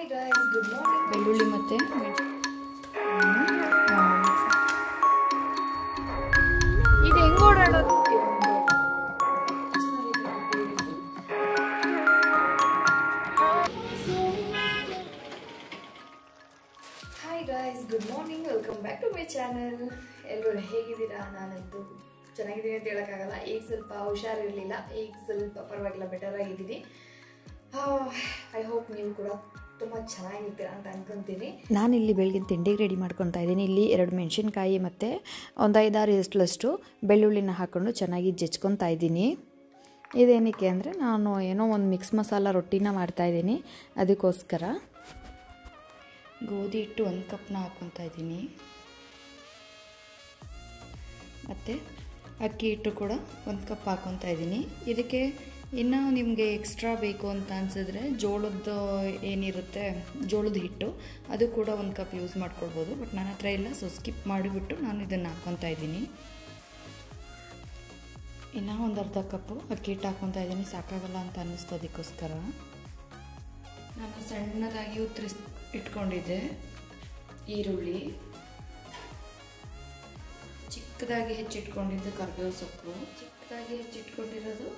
Hi guys, good morning. ಬೆಳ್ಳುಳ್ಳಿ ಮತ್ತು ಇದು ಹೆಂಗ್ ಓಡಾಡೋದು? Hi guys, good morning. Welcome back to my channel. ಎಲ್ಲರೂ ಹೇಗಿದ್ದೀರಾ? ನಾನಂತೂ ಚೆನ್ನಾಗಿದ್ದೀನಿ ಅಂತ ಹೇಳೋಕ್ಕಾಗಲ್ಲ. ಈಗ ಸ್ವಲ್ಪ ಹುಷಾರಿರಲಿಲ್ಲ, ಈಗ ಸ್ವಲ್ಪ ಪರವಾಗಿಲ್ಲ, ಬೆಟರ್ ಆಗಿದ್ದೀನಿ. ಐ ಹೋಪ್ ನೀವು ಕೂಡ ತುಂಬ ಚೆನ್ನಾಗಿರ್ತೀರ ಅಂತ ಅನ್ಕೊಂತೀನಿ. ನಾನಿಲ್ಲಿ ಬೆಳಗ್ಗೆ ತಿಂಡಿಗೆ ರೆಡಿ ಮಾಡ್ಕೊತಾ ಇದ್ದೀನಿ. ಇಲ್ಲಿ 2 ಮೆಣಸಿನ್ಕಾಯಿ ಮತ್ತು ಒಂದು 5-6 ಎಷ್ಟಲಷ್ಟು ಬೆಳ್ಳುಳ್ಳಿನ ಹಾಕ್ಕೊಂಡು ಚೆನ್ನಾಗಿ ಜಜ್ಕೊತಾ ಇದ್ದೀನಿ. ಇದೇನಕ್ಕೆ ಅಂದರೆ ನಾನು ಏನೋ ಒಂದು ಮಿಕ್ಸ್ ಮಸಾಲ ರೊಟ್ಟಿನ ಮಾಡ್ತಾಯಿದ್ದೀನಿ, ಅದಕ್ಕೋಸ್ಕರ. ಗೋಧಿ ಹಿಟ್ಟು 1 ಕಪ್ನ ಹಾಕ್ಕೊತಾ ಇದ್ದೀನಿ ಮತ್ತು ಅಕ್ಕಿ ಹಿಟ್ಟು ಕೂಡ 1 ಕಪ್ ಹಾಕ್ಕೊತಾ ಇದ್ದೀನಿ. ಇದಕ್ಕೆ ಇನ್ನು ನಿಮಗೆ ಎಕ್ಸ್ಟ್ರಾ ಬೇಕು ಅಂತ ಅನಿಸಿದ್ರೆ ಜೋಳದ ಏನಿರುತ್ತೆ ಜೋಳದ ಹಿಟ್ಟು ಅದು ಕೂಡ 1 ಕಪ್ ಯೂಸ್ ಮಾಡ್ಕೊಳ್ಬೋದು. ಬಟ್ ನನ್ನ ಹತ್ರ ಇಲ್ಲ, ಸೊ ಸ್ಕಿಪ್ ಮಾಡಿಬಿಟ್ಟು ನಾನು ಇದನ್ನು ಹಾಕ್ಕೊತಾ ಇದ್ದೀನಿ. ಇನ್ನು ಒಂದು ಅರ್ಧ ಕಪ್ಪು ಅಕ್ಕಿ ಹಿಟ್ಟು ಹಾಕ್ಕೊತಾ ಇದ್ದೀನಿ, ಸಾಕಾಗಲ್ಲ ಅಂತ ಅನ್ನಿಸ್ತು, ಅದಕ್ಕೋಸ್ಕರ. ನಾನು ಸಣ್ಣದಾಗಿ ಇಟ್ಕೊಂಡಿದ್ದೆ ಈರುಳ್ಳಿ, ಚಿಕ್ಕದಾಗಿ ಹೆಚ್ಚಿಟ್ಕೊಂಡಿದ್ದು ಕರಿಬೇವು ಸೊಪ್ಪು, ಚಿಕ್ಕದಾಗಿ ಹೆಚ್ಚಿಟ್ಕೊಂಡಿರೋದು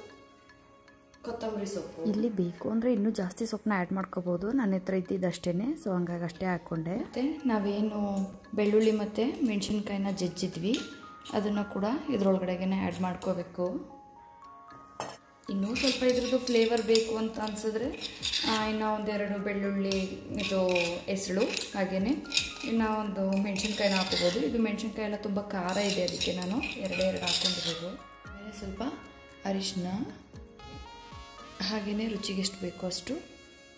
ಕೊತ್ತಂಬರಿ ಸೊಪ್ಪು. ಇಲ್ಲಿ ಬೇಕು ಅಂದರೆ ಇನ್ನೂ ಜಾಸ್ತಿ ಸೊಪ್ಪನ್ನ ಆ್ಯಡ್ ಮಾಡ್ಕೋಬೋದು, ನನ್ನ ಹತ್ರ ಇದ್ದಿದ್ದಷ್ಟೇ, ಸೊ ಹಂಗಾಗಿ ಅಷ್ಟೇ ಹಾಕ್ಕೊಂಡೆ. ಮತ್ತು ನಾವೇನು ಬೆಳ್ಳುಳ್ಳಿ ಮತ್ತು ಮೆಣಸಿನ್ಕಾಯಿನ ಜಜ್ಜಿದ್ವಿ ಅದನ್ನು ಕೂಡ ಇದರೊಳಗಡೆಗೆ ಆ್ಯಡ್ ಮಾಡ್ಕೋಬೇಕು. ಇನ್ನೂ ಸ್ವಲ್ಪ ಇದ್ರದ್ದು ಫ್ಲೇವರ್ ಬೇಕು ಅಂತ ಅನಿಸಿದ್ರೆ ಇನ್ನೂ 1-2 ಬೆಳ್ಳುಳ್ಳಿ ಇದು ಹೆಸಳು, ಹಾಗೆಯೇ ಇನ್ನೂ ಒಂದು ಮೆಣಸಿನ್ಕಾಯಿನ ಹಾಕೋಬೋದು. ಇದು ಮೆಣಸಿನ್ಕಾಯಿ ಎಲ್ಲ ತುಂಬ ಖಾರ ಇದೆ, ಅದಕ್ಕೆ ನಾನು 2 ಹಾಕ್ಕೊಂಡಿರೋದು. ಆಮೇಲೆ ಸ್ವಲ್ಪ ಅರಿಶಿನ, ಹಾಗೆಯೇ ರುಚಿಗೆ ಎಷ್ಟು ಬೇಕೋ ಅಷ್ಟು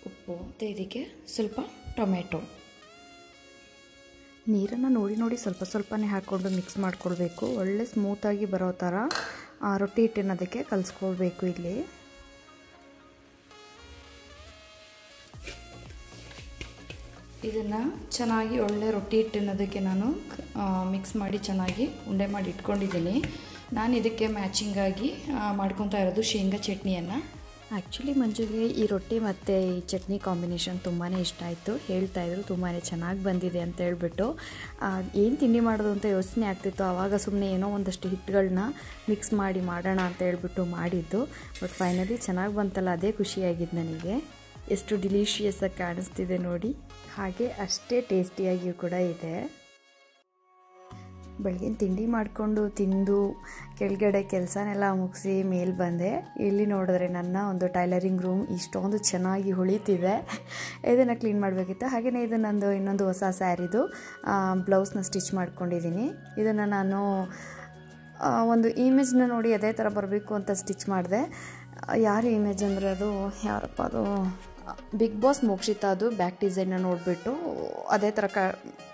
ಉಪ್ಪು, ಮತ್ತು ಇದಕ್ಕೆ ಸ್ವಲ್ಪ ಟೊಮೆಟೊ. ನೀರನ್ನು ನೋಡಿ ಸ್ವಲ್ಪ ಸ್ವಲ್ಪನೇ ಹಾಕ್ಕೊಂಡು ಮಿಕ್ಸ್ ಮಾಡ್ಕೊಳ್ಬೇಕು. ಒಳ್ಳೆ ಸ್ಮೂತಾಗಿ ಬರೋ ಥರ ರೊಟ್ಟಿ ಹಿಟ್ಟಿನ ಅದಕ್ಕೆ ಕಲಿಸ್ಕೊಳ್ಬೇಕು. ಇಲ್ಲಿ ಇದನ್ನು ಚೆನ್ನಾಗಿ ಒಳ್ಳೆ ರೊಟ್ಟಿ ಹಿಟ್ಟಿನದಕ್ಕೆ ನಾನು ಮಿಕ್ಸ್ ಮಾಡಿ ಚೆನ್ನಾಗಿ ಉಂಡೆ ಮಾಡಿ ಇಟ್ಕೊಂಡಿದ್ದೀನಿ. ನಾನು ಇದಕ್ಕೆ ಮ್ಯಾಚಿಂಗಾಗಿ ಮಾಡ್ಕೊತಾ ಇರೋದು ಶೇಂಗಾ ಚಟ್ನಿಯನ್ನು. ಆ್ಯಕ್ಚುಲಿ ಮಂಜುಗೆ ಈ ರೊಟ್ಟಿ ಮತ್ತು ಈ ಚಟ್ನಿ ಕಾಂಬಿನೇಷನ್ ತುಂಬಾ ಇಷ್ಟ ಆಯಿತು. ಹೇಳ್ತಾಯಿದ್ರು ತುಂಬಾ ಚೆನ್ನಾಗಿ ಬಂದಿದೆ ಅಂತ ಹೇಳ್ಬಿಟ್ಟು. ಏನು ತಿಂಡಿ ಮಾಡೋದು ಅಂತ ಯೋಚನೆ ಆಗ್ತಿತ್ತು, ಆವಾಗ ಸುಮ್ಮನೆ ಏನೋ ಒಂದಷ್ಟು ಹಿಟ್ಟುಗಳನ್ನ ಮಿಕ್ಸ್ ಮಾಡಿ ಮಾಡೋಣ ಅಂತ ಹೇಳ್ಬಿಟ್ಟು ಮಾಡಿದ್ದು. ಬಟ್ ಫೈನಲಿ ಚೆನ್ನಾಗಿ ಬಂತಲ್ಲ, ಅದೇ ಖುಷಿಯಾಗಿದ್ದು ನನಗೆ. ಎಷ್ಟು ಡಿಲಿಷಿಯಸ್ಸಾಗಿ ಕಾಣಿಸ್ತಿದೆ ನೋಡಿ, ಹಾಗೆ ಅಷ್ಟೇ ಟೇಸ್ಟಿಯಾಗಿಯೂ ಕೂಡ ಇದೆ. ಬೆಳಗಿನ ತಿಂಡಿ ಮಾಡಿಕೊಂಡು ತಿಂದು ಕೆಳಗಡೆ ಕೆಲಸನೆಲ್ಲ ಮುಗಿಸಿ ಮೇಲೆ ಬಂದೆ. ಇಲ್ಲಿ ನೋಡಿದ್ರೆ ನನ್ನ ಒಂದು ಟೈಲರಿಂಗ್ ರೂಮ್ ಇಷ್ಟೊಂದು ಚೆನ್ನಾಗಿ ಹೊಳಿತಿದೆ, ಇದನ್ನು ಕ್ಲೀನ್ ಮಾಡಬೇಕಿತ್ತು. ಹಾಗೆಯೇ ಇದು ನಂದು ಇನ್ನೊಂದು ಹೊಸ ಸ್ಯಾರಿದು ಬ್ಲೌಸ್ನ ಸ್ಟಿಚ್ ಮಾಡ್ಕೊಂಡಿದ್ದೀನಿ. ಇದನ್ನು ನಾನು ಒಂದು ಇಮೇಜ್ನ ನೋಡಿ ಅದೇ ಥರ ಬರಬೇಕು ಅಂತ ಸ್ಟಿಚ್ ಮಾಡಿದೆ. ಯಾರು ಇಮೇಜ್ ಅಂದರೆ ಅದು ಯಾರಪ್ಪ, ಅದು ಬಿಗ್ ಬಾಸ್ ಮೋಕ್ಷಿತಾ, ಅದು ಬ್ಯಾಕ್ ಡಿಸೈನ್ನ ನೋಡಿಬಿಟ್ಟು ಅದೇ ಥರ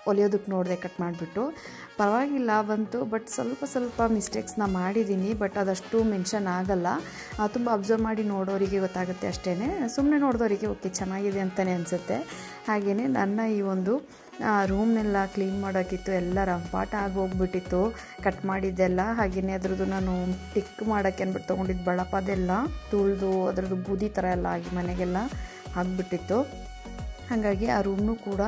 ಹೊಲಿಯೋದಕ್ಕೆ ನೋಡಿದೆ, ಕಟ್ ಮಾಡಿಬಿಟ್ಟು. ಪರವಾಗಿಲ್ಲ ಬಂತು, ಬಟ್ ಸ್ವಲ್ಪ ಮಿಸ್ಟೇಕ್ಸ್ನ ಮಾಡಿದ್ದೀನಿ. ಬಟ್ ಅದಷ್ಟು ಮೆನ್ಷನ್ ಆಗಲ್ಲ, ತುಂಬ ಅಬ್ಸರ್ವ್ ಮಾಡಿ ನೋಡೋರಿಗೆ ಗೊತ್ತಾಗುತ್ತೆ ಅಷ್ಟೇ. ಸುಮ್ಮನೆ ನೋಡಿದವರಿಗೆ ಓಕೆ ಚೆನ್ನಾಗಿದೆ ಅಂತಲೇ ಅನಿಸುತ್ತೆ. ಹಾಗೆಯೇ ನನ್ನ ಈ ಒಂದು ರೂಮ್ನೆಲ್ಲ ಕ್ಲೀನ್ ಮಾಡೋಕ್ಕಿತ್ತು, ಎಲ್ಲ ರಂಪಾಟ ಆಗೋಗ್ಬಿಟ್ಟಿತ್ತು ಕಟ್ ಮಾಡಿದ್ದೆಲ್ಲ. ಹಾಗೆಯೇ ಅದ್ರದ್ದು ನಾನು ಟಿಕ್ ಮಾಡೋಕ್ಕೆ ಅಂದ್ಬಿಟ್ಟು ತೊಗೊಂಡಿದ್ದು ಬಳಪದೆಲ್ಲ ತುಳಿದು ಅದರದ್ದು ಬೂದಿ ಥರ ಎಲ್ಲ ಆಗಿ ಮನೆಗೆಲ್ಲ ಆಗಿಬಿಟ್ಟಿತ್ತು. ಹಾಗಾಗಿ ಆ ರೂಮ್ನೂ ಕೂಡ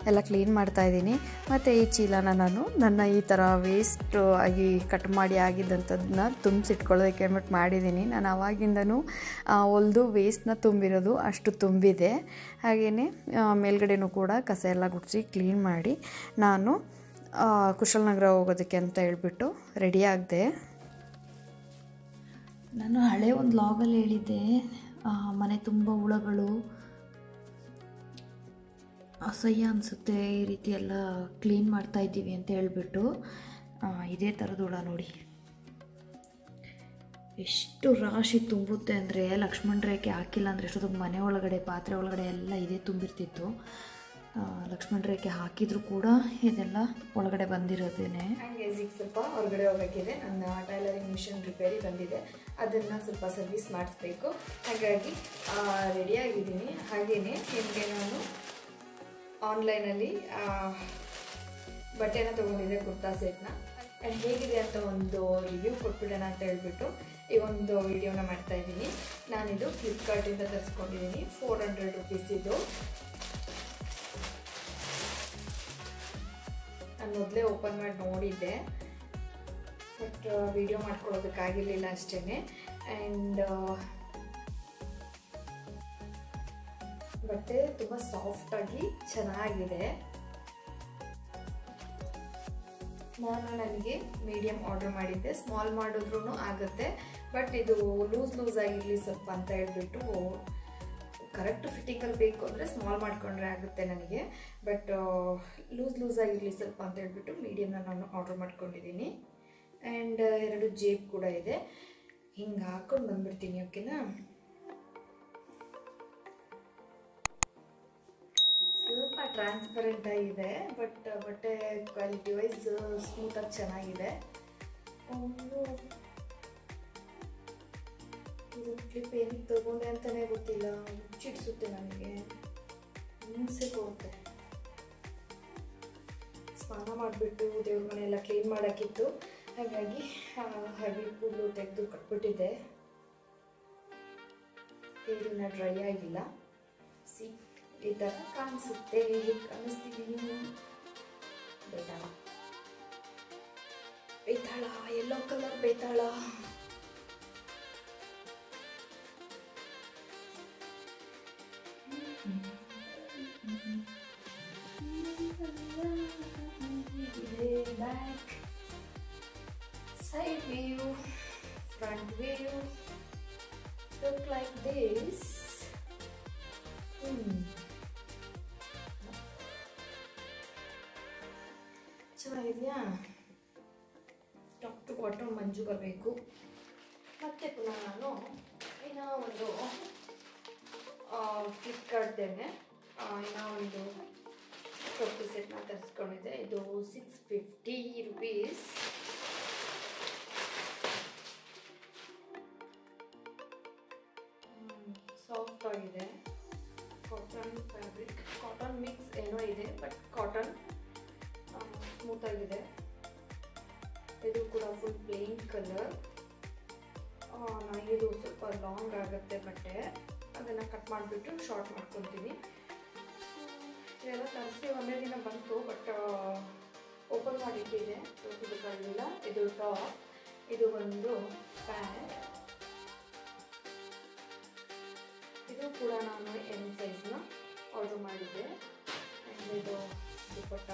ಎಲ್ಲ ಕ್ಲೀನ್ ಮಾಡ್ತಾಯಿದ್ದೀನಿ. ಮತ್ತು ಈ ಚೀಲನ ನಾನು ನನ್ನ ಈ ಥರ ವೇಸ್ಟ್ ಆಗಿ ಕಟ್ ಮಾಡಿ ಆಗಿದ್ದಂಥದ್ದನ್ನ ತುಂಬಿಸಿಟ್ಕೊಳ್ಳೋದಕ್ಕೆ ಅಂದ್ಬಿಟ್ಟು ಮಾಡಿದ್ದೀನಿ. ನಾನು ಆವಾಗಿಂದನೂ ಹೊಲಿದು ವೇಸ್ಟ್ನ ತುಂಬಿರೋದು ಅಷ್ಟು ತುಂಬಿದೆ. ಹಾಗೆಯೇ ಮೇಲ್ಗಡೆನೂ ಕೂಡ ಕಸ ಎಲ್ಲ ಗುಡಿಸಿ ಕ್ಲೀನ್ ಮಾಡಿ ನಾನು ಕುಶಾಲನಗರ ಹೋಗೋದಕ್ಕೆ ಅಂತ ಹೇಳ್ಬಿಟ್ಟು ರೆಡಿ ಆಗಿದೆ. ನಾನು ಹಳೆ ಒಂದು ಲಾಗಲ್ಲಿ ಹೇಳಿದ್ದೆ, ಮನೆ ತುಂಬ ಹುಳಗಳು, ಅಸಹ್ಯ ಅನಿಸುತ್ತೆ, ಈ ರೀತಿ ಎಲ್ಲ ಕ್ಲೀನ್ ಮಾಡ್ತಾಯಿದ್ದೀವಿ ಅಂತ ಹೇಳ್ಬಿಟ್ಟು. ಇದೇ ಥರದ ಹುಳ ನೋಡಿ ಎಷ್ಟು ರಾಶಿ ತುಂಬುತ್ತೆ ಅಂದರೆ, ಲಕ್ಷ್ಮಣ ರೇಖೆ ಹಾಕಿಲ್ಲ ಅಂದರೆ ಎಷ್ಟೊತ್ತಿಗೆ ಮನೆ ಒಳಗಡೆ ಪಾತ್ರೆ ಒಳಗಡೆ ಎಲ್ಲ ಇದೇ ತುಂಬಿರ್ತಿತ್ತು. ಲಕ್ಷ್ಮಣ ರೇಖೆ ಹಾಕಿದರೂ ಕೂಡ ಇದೆಲ್ಲ ಒಳಗಡೆ ಬಂದಿರೋದೇನೆ. ಹಾಗೆ ಈಗ ಸ್ವಲ್ಪ ಹೊರಗಡೆ ಹೋಗೋಕ್ಕಿದೆ, ನನ್ನ ಟೈಲರಿಂಗ್ ಮಿಷನ್ ರಿಪೇರಿ ಬಂದಿದೆ, ಅದನ್ನು ಸ್ವಲ್ಪ ಸರ್ವಿಸ್ ಮಾಡಿಸ್ಬೇಕು. ಹಾಗಾಗಿ ರೆಡಿಯಾಗಿದ್ದೀನಿ. ಹಾಗೆಯೇ ನಿಮಗೆ ನಾನು ಆನ್ಲೈನಲ್ಲಿ ಬಟ್ಟೆನ ತೊಗೊಂಡಿದ್ದೆ, ಕುರ್ತಾ ಸೆಟ್ನ. ಆ್ಯಂಡ್ ಹೇಗಿದೆ ಅಂತ ಒಂದು ರಿವ್ಯೂ ಕೊಟ್ಬಿಡೋಣ ಅಂತ ಹೇಳ್ಬಿಟ್ಟು ಈ ಒಂದು ವಿಡಿಯೋನ ಮಾಡ್ತಾಯಿದ್ದೀನಿ. ನಾನಿದು ಫ್ಲಿಪ್ಕಾರ್ಟಿಂದ ತರಿಸ್ಕೊಂಡಿದ್ದೀನಿ, 400 ರುಪೀಸ್ ಇದು. ನಾನು ಮೊದಲೇ ಓಪನ್ ಮಾಡಿ ನೋಡಿದ್ದೆ, ಬಟ್ ವಿಡಿಯೋ ಮಾಡ್ಕೊಳ್ಳೋದಕ್ಕಾಗಿರಲಿಲ್ಲ ಅಷ್ಟೇ. ಆ್ಯಂಡ್ ಬಟ್ಟೆ ತುಂಬ ಸಾಫ್ಟಾಗಿ ಚೆನ್ನಾಗಿದೆ. ನನಗೆ ಮೀಡಿಯಮ್ ಆರ್ಡರ್ ಮಾಡಿದ್ದೆ, ಸ್ಮಾಲ್ ಮಾಡಿದ್ರೂ ಆಗುತ್ತೆ, ಬಟ್ ಇದು ಲೂಸ್ ಆಗಿರಲಿ ಸ್ವಲ್ಪ ಅಂತ ಹೇಳ್ಬಿಟ್ಟು, ಕರೆಕ್ಟ್ ಫಿಟ್ಟಿಂಗಲ್ಲಿ ಬೇಕು ಅಂದರೆ ಸ್ಮಾಲ್ ಮಾಡ್ಕೊಂಡ್ರೆ ಆಗುತ್ತೆ ನನಗೆ, ಬಟ್ ಲೂಸ್ ಆಗಿರಲಿ ಸ್ವಲ್ಪ ಅಂತ ಹೇಳ್ಬಿಟ್ಟು ಮೀಡಿಯಮ್ನ ನಾನು ಆರ್ಡರ್ ಮಾಡ್ಕೊಂಡಿದ್ದೀನಿ. ಆ್ಯಂಡ್ 2 ಜೇಬ್ ಕೂಡ ಇದೆ. ಹಿಂಗೆ ಹಾಕೊಂಡು ಬಂದ್ಬಿಡ್ತೀನಿ. ಓಕೆನಾ, ಸ್ವಲ್ಪ ಟ್ರಾನ್ಸ್ಪರೆಂಟ್ ಆಗಿದೆ, ಬಟ್ ಬಟ್ಟೆ ಕ್ವಾಲಿಟಿ ವೈಸ್ ಸ್ಮೂತಾಗಿ ಚೆನ್ನಾಗಿದೆ. ಇದು ಕ್ಲಿಪ್ ಏನಕ್ಕೆ ತಗೊಂಡೆ ಅಂತಲೇ ಗೊತ್ತಿಲ್ಲ, ಮುಚ್ಚಿಡ್ಸುತ್ತೆ ನನಗೆ, ಹಿಂಸೆ ಕೊಡುತ್ತೆ. ಸ್ನಾನ ಮಾಡಿಬಿಟ್ಟು ದೇವ್ರ ಮನೆಯೆಲ್ಲ ಕ್ಲೀನ್ ಮಾಡೋಕ್ಕಿತ್ತು, ಹಾಗಾಗಿ ಕೂದಲು ತೆಗೆದು ಕಟ್ಬಿಟ್ಟಿದ್ದೆ. ಹೇರಿನ ಡ್ರೈ ಆಗಿಲ್ಲ. ಈ ಥರ ಕಾಣಿಸುತ್ತೆ. ಹೇಗೆ ಕಾಣಿಸ್ತಿದ್ದೀನಿ? ಬೇತಾಳ, ಯೆಲ್ಲೋ ಕಲರ್ ಬೇತಾಳ. Back side view, front view, look like this. ಚೆನ್ನಾಗಿದೆಯಾ? ಟಾಪ್ ಟು ಬಾಟಮ್ ಮಂಜು ಬರಬೇಕು. ಮತ್ತೆ ಪುನಃ ನಾನು ಇನ್ನೂ ಒಂದು ಫ್ಲಿಪ್ಕಾರ್ಟ್ದೇನೆ ಇನ್ನೂ ಒಂದು ಟೊಪ್ಪಿ ಸೆಟ್ನ ತರಿಸ್ಕೊಂಡಿದ್ದೆ. ಇದು 650 rupees. ಸಾಫ್ಟ್ ಆಗಿದೆ, ಕಾಟನ್ ಫ್ಯಾಬ್ರಿಕ್, ಕಾಟನ್ ಮಿಕ್ಸ್ ಏನೋ ಇದೆ, ಬಟ್ ಕಾಟನ್ ಸ್ಮೂತ್ ಆಗಿದೆ. ಇದು ಕೂಡ ಫುಲ್ ಪ್ಲೇನ್ ಕಲರ್. ನನಗಿದು ಸ್ವಲ್ಪ ಲಾಂಗ್ ಆಗುತ್ತೆ ಬಟ್ಟೆ, ಅದನ್ನು ಕಟ್ ಮಾಡಿಬಿಟ್ಟು ಶಾರ್ಟ್ ಮಾಡ್ಕೊತೀನಿ. ಇದೆಲ್ಲ ತರಿಸಿ ಒಂದೇ ದಿನ ಬಂತು, ಬಟ್ ಓಪನ್ ಮಾಡಿಟ್ಟಿದೆ, ತೋರಿಸೋದಕ್ಕಾಗಲಿಲ್ಲ. ಇದು ಟಾಪ್, ಇದು ಒಂದು ಪ್ಯಾಂಟ್. ಇದು ಕೂಡ ನಾನು M ಸೈಜ್ನ ಆರ್ಡರ್ ಮಾಡಿದ್ದೆ. ಆ್ಯಂಡ್ ಇದು ದುಪ್ಪಟ್ಟ.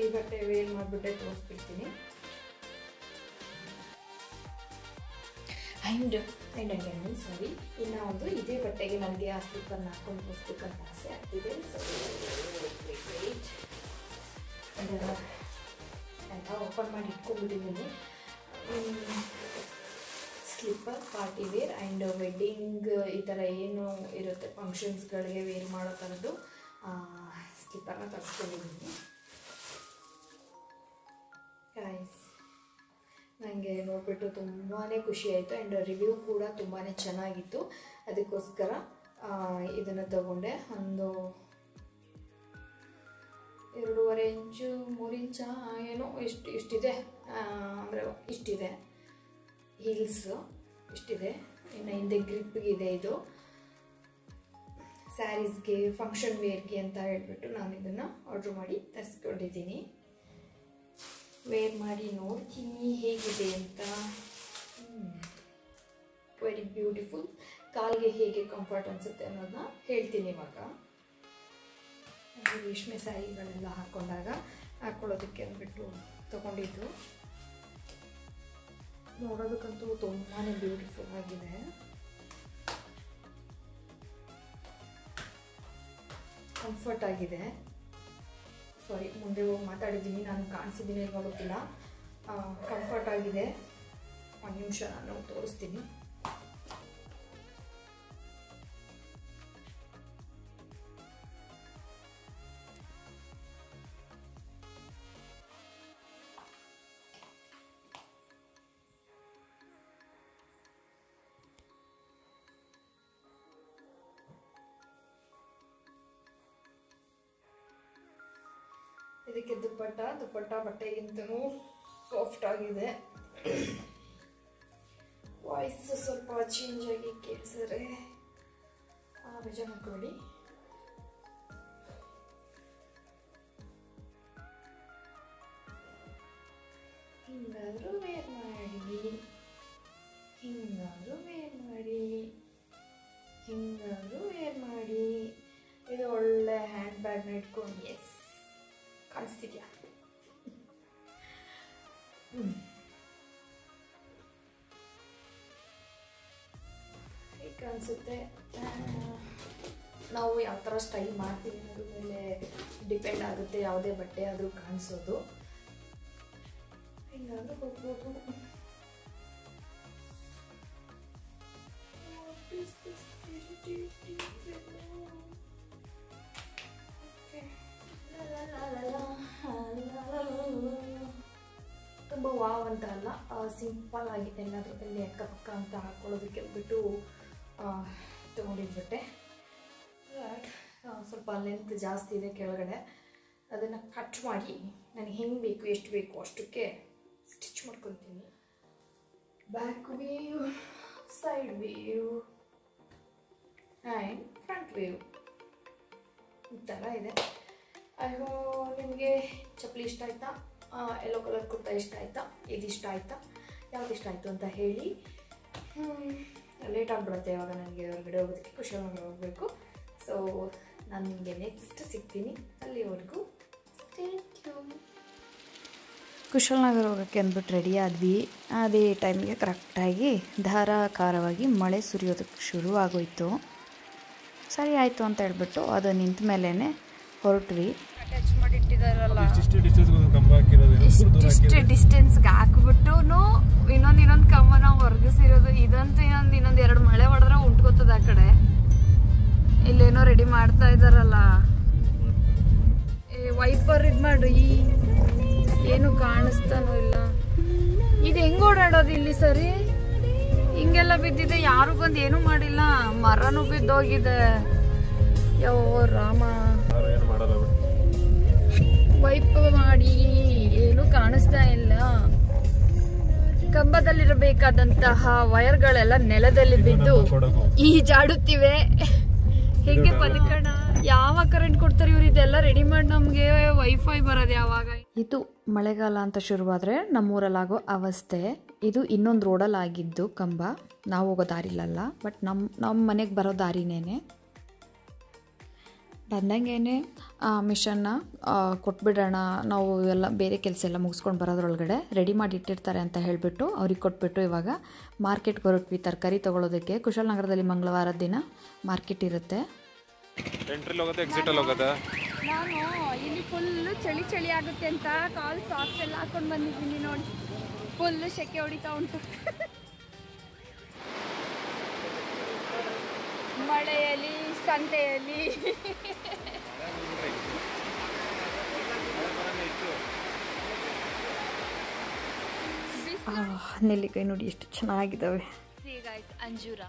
ಈ ಬಟ್ಟೆ ವೇರ್ ಮಾಡಿಬಿಟ್ಟೆ ತೋರಿಸ್ಬಿಡ್ತೀನಿ. ಆ್ಯಂಡ್ ಸಾರಿ, ಇನ್ನು ಒಂದು ಇದೇ ಬಟ್ಟೆಗೆ ನನಗೆ ಆ ಸ್ಲಿಪ್ಪನ್ನು ಹಾಕೊಂಡು ತೋರಿಸ್ಬೇಕಂತ ಆಸೆ ಆಗ್ತಿದೆ. ಅಂತ ಓಪನ್ ಮಾಡಿ ಇಟ್ಕೊಂಡ್ಬಿಟ್ಟಿದ್ದೀನಿ. Slipper party wear and wedding ಈ ಥರ ಏನು ಇರುತ್ತೆ ಫಂಕ್ಷನ್ಸ್ಗಳಿಗೆ ವೇರ್ ಮಾಡೋ ಥರದ್ದು ಸ್ಲಿಪ್ಪರ್ನ ತರಿಸ್ಕೊಂಡಿದ್ದೀನಿ. ಗೈಸ್, ನನಗೆ ನೋಡಿಬಿಟ್ಟು ತುಂಬಾ ಖುಷಿ ಆಯಿತು. ಆ್ಯಂಡ್ ರಿವ್ಯೂ ಕೂಡ ತುಂಬಾ ಚೆನ್ನಾಗಿತ್ತು. ಅದಕ್ಕೋಸ್ಕರ ಇದನ್ನು ತಗೊಂಡೆ. ಒಂದು 2.5 ಇಂಚು 3 ಇಂಚ ಏನೋ ಇಷ್ಟಿದೆ, ಅಂದರೆ ಇಷ್ಟಿದೆ ಹೀಲ್ಸು, ಇಷ್ಟಿದೆ. ಇನ್ನು ಹಿಂದೆ ಗ್ರಿಪ್ಗಿದೆ. ಇದು ಸ್ಯಾರೀಸ್ಗೆ, ಫಂಕ್ಷನ್ ವೇರ್ಗೆ ಅಂತ ಹೇಳ್ಬಿಟ್ಟು ನಾನು ಇದನ್ನು ಆರ್ಡ್ರ್ ಮಾಡಿ ತರಿಸ್ಕೊಂಡಿದ್ದೀನಿ. ವೇರ್ ಮಾಡಿ ನೋಡ್ತೀನಿ ಹೇಗಿದೆ ಅಂತ. Very beautiful. ಕಾಲಿಗೆ ಹೇಗೆ ಕಂಫರ್ಟ್ ಅನಿಸುತ್ತೆ ಅನ್ನೋದನ್ನ ಹೇಳ್ತೀನಿ ಇವಾಗ. ರೇಷ್ಮೆ ಸ್ಯಾರಿಗಳೆಲ್ಲ ಹಾಕ್ಕೊಳ್ಳೋದಕ್ಕೆ ಅಂದ್ಬಿಟ್ಟು ತೊಗೊಂಡಿದ್ದು. ನೋಡೋದಕ್ಕಂತೂ ತುಂಬಾ ಬ್ಯೂಟಿಫುಲ್ ಆಗಿದೆ. ಕಂಫರ್ಟ್ ಆಗಿದೆ. ಸಾರಿ, ಮುಂದೆ ಹೋಗಿ ಮಾತಾಡಿದ್ದೀನಿ, ನಾನು ಕಾಣಿಸಿದ್ದೀನಿ ಇಲ್ವಾ ಗೊತ್ತಿಲ್ಲ. ಕಂಫರ್ಟ್ ಆಗಿದೆ. ಒಂದು ನಿಮಿಷ ನಾನು ತೋರಿಸ್ತೀನಿ. ಇದಕ್ಕೆ ದುಪ್ಪಟ್ಟ ಬಟ್ಟೆಗಿಂತನೂ ಸಾಫ್ಟ್ ಆಗಿದೆ. ವಾಯ್ಸ್ ಸ್ವಲ್ಪ ಚೇಂಜ್ ಆಗಿ ಕೇಳಿಸಿದ್ರೆ ಬೇಜಾರು ಮಾಡ್ಕೊಳ್ಳಿ. ಹಿಂಗಾದರೂ ವೇರ್ ಮಾಡಿ, ಹಿಂಗಾದರೂ ವೇರ್ ಮಾಡಿ, ಹಿಂಗಾದರೂ ವೇರ್ ಮಾಡಿ. ಇದು ಒಳ್ಳೆ ಹ್ಯಾಂಡ್ ಬ್ಯಾಗ್ನ ಇಟ್ಕೊಂಡು ಎಸ್ ಕಾಣಿಸ್ತಿದ್ಯಾ? ಹೇಗೆ ಅನಿಸುತ್ತೆ? ನಾವು ಯಾವ ಥರ ಸ್ಟೈಲ್ ಮಾಡ್ತೀವಿ ಅನ್ನೋದ್ರ ಮೇಲೆ ಡಿಪೆಂಡ್ ಆಗುತ್ತೆ ಯಾವುದೇ ಬಟ್ಟೆ ಆದರೂ ಕಾಣಿಸೋದು. ಹಿಂಗಾದ್ರೂ ಹೋಗ್ಬೋದು. ತುಂಬ ವಾವ್ ಅಂತ ಅಲ್ಲ, ಸಿಂಪಲ್ ಆಗಿ ಎಲ್ಲಾದರೂ ಎಲ್ಲಿ ಅಕ್ಕಪಕ್ಕ ಅಂತ ಹಾಕೊಳ್ಳೋದಕ್ಕೆ ಬಿಟ್ಟು ತೊಗೊಂಡಿದ್ಬಿಟ್ಟೆ. ಬಟ್ ಸ್ವಲ್ಪ ಲೆಂತ್ ಜಾಸ್ತಿ ಇದೆ ಕೆಳಗಡೆ, ಅದನ್ನು ಕಟ್ ಮಾಡಿ ನನಗೆ ಹೆಂಗೆ ಬೇಕು ಎಷ್ಟು ಬೇಕು ಅಷ್ಟಕ್ಕೆ ಸ್ಟಿಚ್ ಮಾಡ್ಕೊತೀನಿ. Back view, side view and front view ಈ ಥರ ಇದೆ. ಅಯ್ಯೋ, ನಿಮಗೆ ಚಪ್ಪಲಿ ಇಷ್ಟ ಆಯಿತಾ? ಯೆಲ್ಲೋ ಕಲರ್ ಕುರ್ತಾ ಇಷ್ಟ ಆಯಿತಾ? ಇದು ಇಷ್ಟ ಆಯಿತಾ? ಯಾವ್ದು ಇಷ್ಟ ಆಯಿತು ಅಂತ ಹೇಳಿ. ಲೇಟ್ ಆಗಿಬಿಡುತ್ತೆ ಇವಾಗ ನನಗೆ ಹೊರಗಡೆ ಹೋಗೋದಕ್ಕೆ, ಕುಶಾಲನಗರ ಹೋಗಬೇಕು. ಸೊ ನಾನು ನಿಮಗೆ ನೆಕ್ಸ್ಟ್ ಸಿಗ್ತೀನಿ. ಅಲ್ಲಿವರೆಗೂ ಸ್ಟೇ ಟ್ಯೂನ್. ಕುಶಾಲನಗರ ಹೋಗೋಕ್ಕೆ ಅಂದ್ಬಿಟ್ಟು ರೆಡಿ ಆದ್ವಿ. ಅದೇ ಟೈಮಿಗೆ ಕರೆಕ್ಟಾಗಿ ಧಾರಾಕಾರವಾಗಿ ಮಳೆ ಸುರಿಯೋದಕ್ಕೆ ಶುರು ಆಗೋಯ್ತು. ಸರಿ ಆಯಿತು ಅಂತ ಹೇಳ್ಬಿಟ್ಟು ಅದು ನಿಂತ ಮೇಲೇ ಹೊರಟ್ವಿ. ಅಟ್ಯಾಚ್ ಮಾಡಿಟ್ಟಿದ್ದಾರಲ್ಲ, ಇಷ್ಟಿಷ್ಟು ಡಿಸ್ಟೆನ್ಸ್ಗೆ ಹಾಕ್ಬಿಟ್ಟು ಇನ್ನೊಂದು ಕಂಬನ ಹೊರಗಿಸಿರೋದು. ಇದಂತೂ ಇನ್ನೊಂದು 2 ಮಳೆ ಹೊಡೆದ್ರೆ ಉಂಟ್ಕೋತದ ಆ ಕಡೆ. ಇಲ್ಲೇನೋ ರೆಡಿ ಮಾಡ್ತಾ ಇದ್ದಾರಲ್ಲ, ವೈಪರ್ ಇದು ಮಾಡ್ರಿ, ಏನು ಕಾಣಿಸ್ತಾನೂ ಇಲ್ಲ. ಇದು ಹೆಂಗ್ ಓಡಾಡೋದು ಇಲ್ಲಿ? ಸರಿ ಹಿಂಗೆಲ್ಲ ಬಿದ್ದಿದೆ, ಯಾರು ಬಂದು ಏನೂ ಮಾಡಿಲ್ಲ. ಮರನೂ ಬಿದ್ದೋಗಿದೆ. ಯೋ ರಾಮ, ವೈಪ್ ಮಾಡಿ ಏನು ಕಾಣಿಸ್ತಾ ಇಲ್ಲ. ಕಂಬದಲ್ಲಿರಬೇಕಾದಂತಹ ವೈರ್ಗಳೆಲ್ಲ ನೆಲದಲ್ಲಿ ಬಿದ್ದು ಈಜಾಡುತ್ತಿವೆ. ಹೆಂಗೆ ಬದುಕೋಣ? ಯಾವಾಗ ಕರೆಂಟ್ ಕೊಡ್ತಾರೆ ಇವ್ರು? ಇದೆಲ್ಲ ರೆಡಿ ಮಾಡಿ ನಮಗೆ ವೈಫೈ ಬರೋದು ಯಾವಾಗ? ಇದು ಮಳೆಗಾಲ ಅಂತ ಶುರುವಾದರೆ ನಮ್ಮೂರಲ್ಲಾಗೋ ಅವಸ್ಥೆ. ಇದು ಇನ್ನೊಂದು ರೋಡಲ್ಲಿ ಆಗಿದ್ದು ಕಂಬ. ನಾವು ಹೋಗೋ ದಾರಿಲಲ್ಲ, ಬಟ್ ನಮ್ಮ ಮನೆಗೆ ಬರೋ ದಾರಿನೇನೆ. ಬಂದಂಗೇನೆ ಮಿಷನ್ನ ಕೊಟ್ಬಿಡೋಣ, ನಾವು ಎಲ್ಲ ಬೇರೆ ಕೆಲಸ ಎಲ್ಲ ಮುಗಿಸ್ಕೊಂಡು ಬರೋದ್ರೊಳಗಡೆ ರೆಡಿ ಮಾಡಿ ಇಟ್ಟಿರ್ತಾರೆ ಅಂತ ಹೇಳಿಬಿಟ್ಟು ಅವ್ರಿಗೆ ಕೊಟ್ಬಿಟ್ಟು ಇವಾಗ ಮಾರ್ಕೆಟ್ಗೆ ಹೊರಟ್ವಿ ತರಕಾರಿ ತೊಗೊಳೋದಕ್ಕೆ. ಕುಶಾಲನಗರದಲ್ಲಿ ಮಂಗಳವಾರದ ದಿನ ಮಾರ್ಕೆಟ್ ಇರುತ್ತೆ. ನಾನು ಇಲ್ಲಿ ಫುಲ್ಲು ಚಳಿ ಆಗುತ್ತೆ ಅಂತ ಕಾಲ್ ಸಾಕ್ಸ್ ಎಲ್ಲ ಹಾಕೊಂಡು ಬಂದಿದ್ದೀನಿ ನೋಡಿ. ಫುಲ್ಲು ಸೆಕೆ ಹೊಡಿತಾ ಉಂಟು. ಮಳೆಯಲ್ಲಿ ಸಂತೆಯಲ್ಲಿ ನೆಲ್ಲಿಕಾಯಿ ನೋಡಿ ಎಷ್ಟು ಚೆನ್ನಾಗಿದ್ದಾವೆ. ಅಂಜೂರ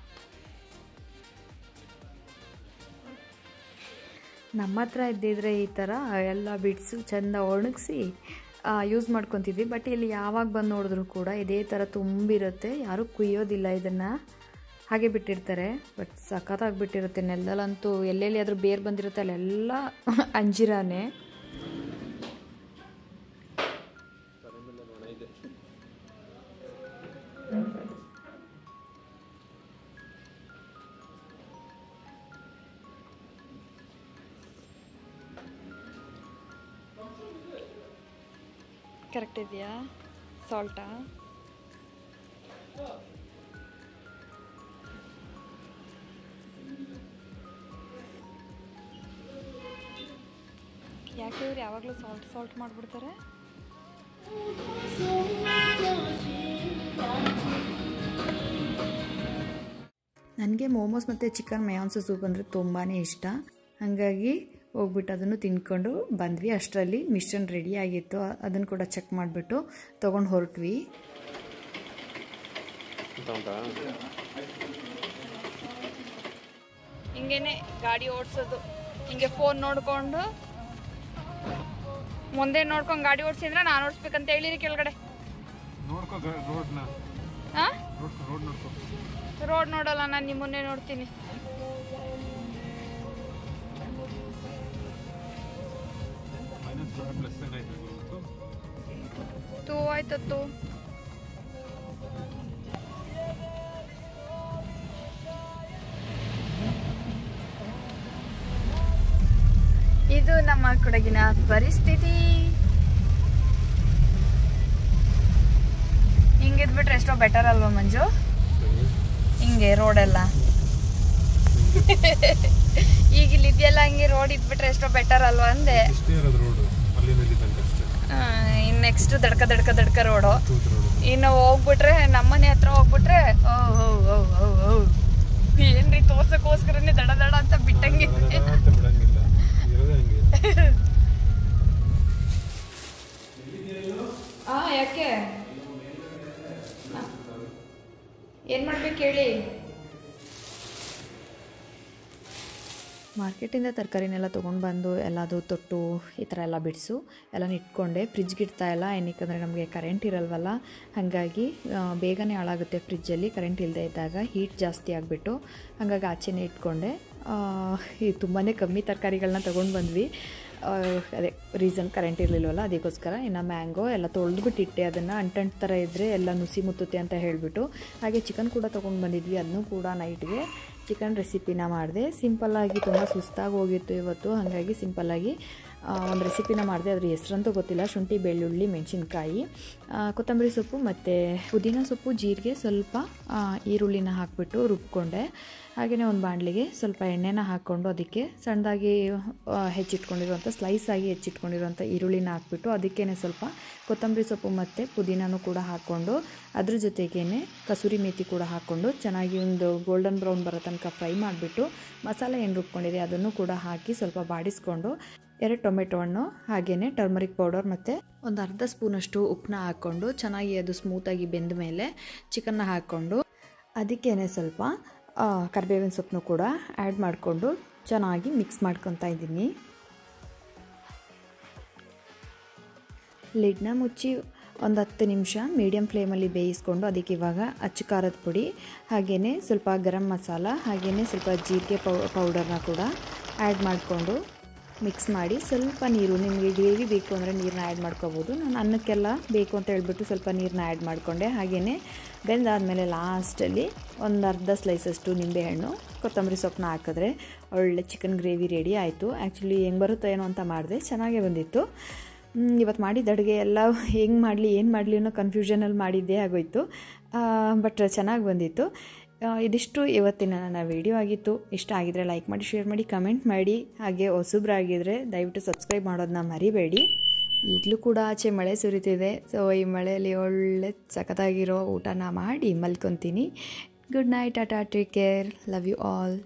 ನಮ್ಮ ಹತ್ರ ಇದ್ದಿದ್ರೆ ಈ ಥರ ಎಲ್ಲ ಬಿಡ್ಸು ಚೆಂದ ಒಣಗಿಸಿ ಯೂಸ್ ಮಾಡ್ಕೊತಿದ್ವಿ. ಬಟ್ ಇಲ್ಲಿ ಯಾವಾಗ ಬಂದು ನೋಡಿದ್ರು ಕೂಡ ಇದೇ ಥರ ತುಂಬಿರುತ್ತೆ. ಯಾರೂ ಕುಯ್ಯೋದಿಲ್ಲ, ಇದನ್ನು ಹಾಗೆ ಬಿಟ್ಟಿರ್ತಾರೆ. ಬಟ್ ಸಖತ್ತಾಗಿಬಿಟ್ಟಿರುತ್ತೆ. ನೆಲದಲ್ಲಂತೂ ಎಲ್ಲೆಲ್ಲಿ ಆದರೂ ಬೇರು ಬಂದಿರುತ್ತೆ ಅಲ್ಲೆಲ್ಲ ಅಂಜಿರಾನೇ. ಕರೆಕ್ಟ್ ಇದೆಯಾ? ಸಾಲ್ಟಾ? ಯಾಕೆ ಇವ್ರು ಯಾವಾಗಲೂ ಸಾಲ್ಟ್ ಮಾಡಿಬಿಡ್ತಾರೆ? ನನಗೆ ಮೋಮೋಸ್ ಮತ್ತು ಚಿಕನ್ ಮಯೋನ್ಸ್ ಸೂಪ್ ಅಂದರೆ ತುಂಬಾ ಇಷ್ಟ. ಹಾಗಾಗಿ ಹೋಗ್ಬಿಟ್ಟು ಅದನ್ನು ತಿಂದ್ಕೊಂಡು ಬಂದ್ವಿ. ಅಷ್ಟರಲ್ಲಿ ಮಿಷನ್ ರೆಡಿ ಆಗಿತ್ತು, ಅದನ್ನು ಕೂಡ ಚೆಕ್ ಮಾಡಿಬಿಟ್ಟು ತೊಗೊಂಡು ಹೊರಟ್ವಿ. ಹಿಂಗೇನೆ ಗಾಡಿ ಓಡಿಸೋದು, ಹಿಂಗೆ ಫೋನ್ ನೋಡಿಕೊಂಡು ಮುಂದೆ ನೋಡ್ಕೊಂಡು ಗಾಡಿ ಓಡಿಸಿದ್ರೆ ನಾನು ಓಡಿಸ್ಬೇಕಂತ ಹೇಳಿರಿ ಕೆಳಗಡೆ. ಹಾಂ ರೋಡ್ ನೋಡಲ್ಲ, ನಾನು ನಿಮ್ಮನ್ನೇ ನೋಡ್ತೀನಿ. ತೂ ಆಯ್ತತ್ತು. ಇದು ನಮ್ಮ ಕೊಡಗಿನ ಪರಿಸ್ಥಿತಿ. ಹಿಂಗಿದ್ಬಿಟ್ರೆ ಎಷ್ಟೋ ಬೆಟರ್ ಅಲ್ವಾ ಮಂಜು? ಹಿಂಗೆ ರೋಡೆಲ್ಲ ಈಗ ಇಲ್ಲಿ ಇದೆಯಲ್ಲ, ಹಂಗೆ ರೋಡ್ ಇದ್ಬಿಟ್ರೆ ಎಷ್ಟೋ ಬೆಟರ್ ಅಲ್ವಾ ಅಂದೆ. ಇನ್ನು ನೆಕ್ಸ್ಟ್ ದಡ್ಕ ರೋಡು. ಇನ್ನು ಹೋಗ್ಬಿಟ್ರೆ ನಮ್ಮನೆ ಹತ್ರ ಹೋಗ್ಬಿಟ್ರೆ ಏನ್ರಿ ತೋರ್ಸಕ್ಕೋಸ್ಕರನೇ ದಡ ಅಂತ ಬಿಟ್ಟಂಗಿದೆ. ಯಾಕೆ ಏನ್ ಮಾಡ್ಬೇಕು ಹೇಳಿ? ಮಾರ್ಕೆಟಿಂದ ತರಕಾರಿನೆಲ್ಲ ತೊಗೊಂಡು ಬಂದು ಎಲ್ಲದು ತೊಟ್ಟು ಈ ಥರ ಎಲ್ಲ ಬಿಡಿಸು ಎಲ್ಲ ಇಟ್ಕೊಂಡೆ. ಫ್ರಿಜ್ಗೆ ಇಡ್ತಾ ಇಲ್ಲ, ಏನಕ್ಕೆ ನಮಗೆ ಕರೆಂಟ್ ಇರಲ್ವಲ್ಲ, ಹಾಗಾಗಿ ಬೇಗನೆ ಹಾಳಾಗುತ್ತೆ ಫ್ರಿಜ್ಜಲ್ಲಿ ಕರೆಂಟ್ ಇಲ್ಲದೆ ಇದ್ದಾಗ. ಹೀಟ್ ಜಾಸ್ತಿ ಆಗಿಬಿಟ್ಟು ಹಾಗಾಗಿ ಆಚೆನೇ ಇಟ್ಕೊಂಡೆ. ಇದು ತುಂಬಾ ಕಮ್ಮಿ ತರಕಾರಿಗಳನ್ನ ತೊಗೊಂಡು ಬಂದ್ವಿ. ಅದೇ ರೀಸನ್ ಕರೆಂಟ್ ಇರಲಿಲ್ವಲ್ಲ, ಅದಕ್ಕೋಸ್ಕರ. ಇನ್ನು ಮ್ಯಾಂಗೋ ಎಲ್ಲ ತೊಳೆದ್ಬಿಟ್ಟಿಟ್ಟೆ, ಅದನ್ನು ಅಂಟಂಟು ಥರ ಇದ್ದರೆ ಎಲ್ಲ ನುಸಿ ಮುತ್ತುತ್ತೆ ಅಂತ ಹೇಳಿಬಿಟ್ಟು. ಹಾಗೆ ಚಿಕನ್ ಕೂಡ ತೊಗೊಂಡು ಬಂದಿದ್ವಿ, ಅದನ್ನು ಕೂಡ ನೈಟ್ಗೆ ಚಿಕನ್ ರೆಸಿಪಿನ ಮಾಡಿದೆ. ಸಿಂಪಲ್ಲಾಗಿ ತುಂಬ ಸುಸ್ತಾಗಿ ಹೋಗಿತ್ತು ಇವತ್ತು, ಹಾಗಾಗಿ ಸಿಂಪಲ್ಲಾಗಿ ಒಂದು ರೆಸಿಪಿನ ಮಾಡಿದೆ. ಅದ್ರ ಹೆಸ್ರಂತೂ ಗೊತ್ತಿಲ್ಲ. ಶುಂಠಿ, ಬೆಳ್ಳುಳ್ಳಿ, ಮೆಣಸಿನ್ಕಾಯಿ, ಕೊತ್ತಂಬರಿ ಸೊಪ್ಪು ಮತ್ತು ಪುದೀನ ಸೊಪ್ಪು, ಜೀರಿಗೆ, ಸ್ವಲ್ಪ ಈರುಳ್ಳಿನ ಹಾಕಿಬಿಟ್ಟು ರುಬ್ಕೊಂಡೆ. ಹಾಗೆಯೇ ಒಂದು ಬಾಣಲಿಗೆ ಸ್ವಲ್ಪ ಎಣ್ಣೆನ ಹಾಕ್ಕೊಂಡು ಅದಕ್ಕೆ ಸಣ್ಣದಾಗಿ ಹೆಚ್ಚಿಟ್ಕೊಂಡಿರುವಂಥ ಸ್ಲೈಸಾಗಿ ಹೆಚ್ಚಿಟ್ಕೊಂಡಿರುವಂಥ ಈರುಳ್ಳಿನ ಹಾಕ್ಬಿಟ್ಟು ಅದಕ್ಕೇ ಸ್ವಲ್ಪ ಕೊತ್ತಂಬರಿ ಸೊಪ್ಪು ಮತ್ತು ಪುದೀನೂ ಕೂಡ ಹಾಕ್ಕೊಂಡು ಅದ್ರ ಜೊತೆಗೇ ಕಸೂರಿ ಮೇಥಿ ಕೂಡ ಹಾಕ್ಕೊಂಡು ಚೆನ್ನಾಗಿ ಒಂದು ಗೋಲ್ಡನ್ ಬ್ರೌನ್ ಬರೋ ತನಕ ಫ್ರೈ ಮಾಡಿಬಿಟ್ಟು ಮಸಾಲೆ ಏನು ರುಬ್ಕೊಂಡಿದೆ ಅದನ್ನು ಕೂಡ ಹಾಕಿ ಸ್ವಲ್ಪ ಬಾಡಿಸ್ಕೊಂಡು 2 ಟೊಮೆಟೊ ಹಣ್ಣು ಹಾಗೆಯೇ ಟರ್ಮರಿಕ್ ಪೌಡರ್ ಮತ್ತು ಒಂದು ಅರ್ಧ ಸ್ಪೂನಷ್ಟು ಉಪ್ಪನ್ನ ಹಾಕ್ಕೊಂಡು ಚೆನ್ನಾಗಿ ಅದು ಸ್ಮೂತಾಗಿ ಬೆಂದ ಮೇಲೆ ಚಿಕನ್ನ ಹಾಕ್ಕೊಂಡು ಅದಕ್ಕೇ ಸ್ವಲ್ಪ ಕರಿಬೇವಿನ ಸೊಪ್ಪನ್ನು ಕೂಡ ಆ್ಯಡ್ ಮಾಡಿಕೊಂಡು ಚೆನ್ನಾಗಿ ಮಿಕ್ಸ್ ಮಾಡ್ಕೊತಾ ಇದ್ದೀನಿ. ಲಿಡ್ನ ಮುಚ್ಚಿ ಒಂದು 10 ನಿಮಿಷ ಮೀಡಿಯಮ್ ಫ್ಲೇಮಲ್ಲಿ ಬೇಯಿಸ್ಕೊಂಡು ಅದಕ್ಕೆ ಇವಾಗ ಅಚ್ಚ ಖಾರದ ಪುಡಿ ಹಾಗೆಯೇ ಸ್ವಲ್ಪ ಗರಂ ಮಸಾಲ ಹಾಗೆಯೇ ಸ್ವಲ್ಪ ಜೀರಿಗೆ ಪೌಡರ್ನ ಕೂಡ ಆ್ಯಡ್ ಮಾಡಿಕೊಂಡು ಮಿಕ್ಸ್ ಮಾಡಿ ಸ್ವಲ್ಪ ನೀರು, ನಿಮಗೆ ಗ್ರೇವಿ ಬೇಕು ಅಂದರೆ ನೀರನ್ನ ಆ್ಯಡ್ ಮಾಡ್ಕೋಬೋದು. ನಾನು ಅನ್ನಕ್ಕೆಲ್ಲ ಬೇಕು ಅಂತ ಹೇಳ್ಬಿಟ್ಟು ಸ್ವಲ್ಪ ನೀರನ್ನ ಆ್ಯಡ್ ಮಾಡಿಕೊಂಡೆ. ಹಾಗೆಯೇ ಬೆಂದಾದಮೇಲೆ ಲಾಸ್ಟಲ್ಲಿ ಒಂದು ಅರ್ಧ ಸ್ಲೈಸಷ್ಟು ನಿಂಬೆಹಣ್ಣು, ಕೊತ್ತಂಬರಿ ಸೊಪ್ಪನ್ನ ಹಾಕಿದ್ರೆ ಒಳ್ಳೆ ಚಿಕನ್ ಗ್ರೇವಿ ರೆಡಿ ಆಯಿತು. ಆ್ಯಕ್ಚುಲಿ ಹೆಂಗೆ ಬರುತ್ತೋ ಏನೋ ಅಂತ ಮಾಡಿದೆ, ಚೆನ್ನಾಗೇ ಬಂದಿತ್ತು. ಇವತ್ತು ಮಾಡಿದ ಅಡುಗೆ ಎಲ್ಲ ಹೆಂಗೆ ಮಾಡಲಿ ಏನು ಮಾಡಲಿ ಅನ್ನೋ ಕನ್ಫ್ಯೂಷನಲ್ಲಿ ಮಾಡಿದ್ದೇ ಆಗೋಯ್ತು. ಬಟ್ ಚೆನ್ನಾಗಿ ಬಂದಿತ್ತು. ಇದಿಷ್ಟು ಇವತ್ತಿನ ನನ್ನ ವಿಡಿಯೋ ಆಗಿತ್ತು. ಇಷ್ಟ ಆಗಿದ್ರೆ ಲೈಕ್ ಮಾಡಿ, ಶೇರ್ ಮಾಡಿ, ಕಮೆಂಟ್ ಮಾಡಿ. ಹಾಗೆ ಹೊಸಬ್ರಾಗಿದ್ದರೆ ದಯವಿಟ್ಟು ಸಬ್ಸ್ಕ್ರೈಬ್ ಮಾಡೋದನ್ನ ಮರಿಬೇಡಿ. ಈಗಲೂ ಕೂಡ ಆಚೆ ಮಳೆ ಸುರಿತಿದೆ. ಸೊ ಈ ಮಳೆಯಲ್ಲಿ ಒಳ್ಳೆ ಸಖತ್ತಾಗಿರೋ ಊಟನ ಮಾಡಿ ಮಲ್ಕೊತೀನಿ. Good night, tata, take care, love you all.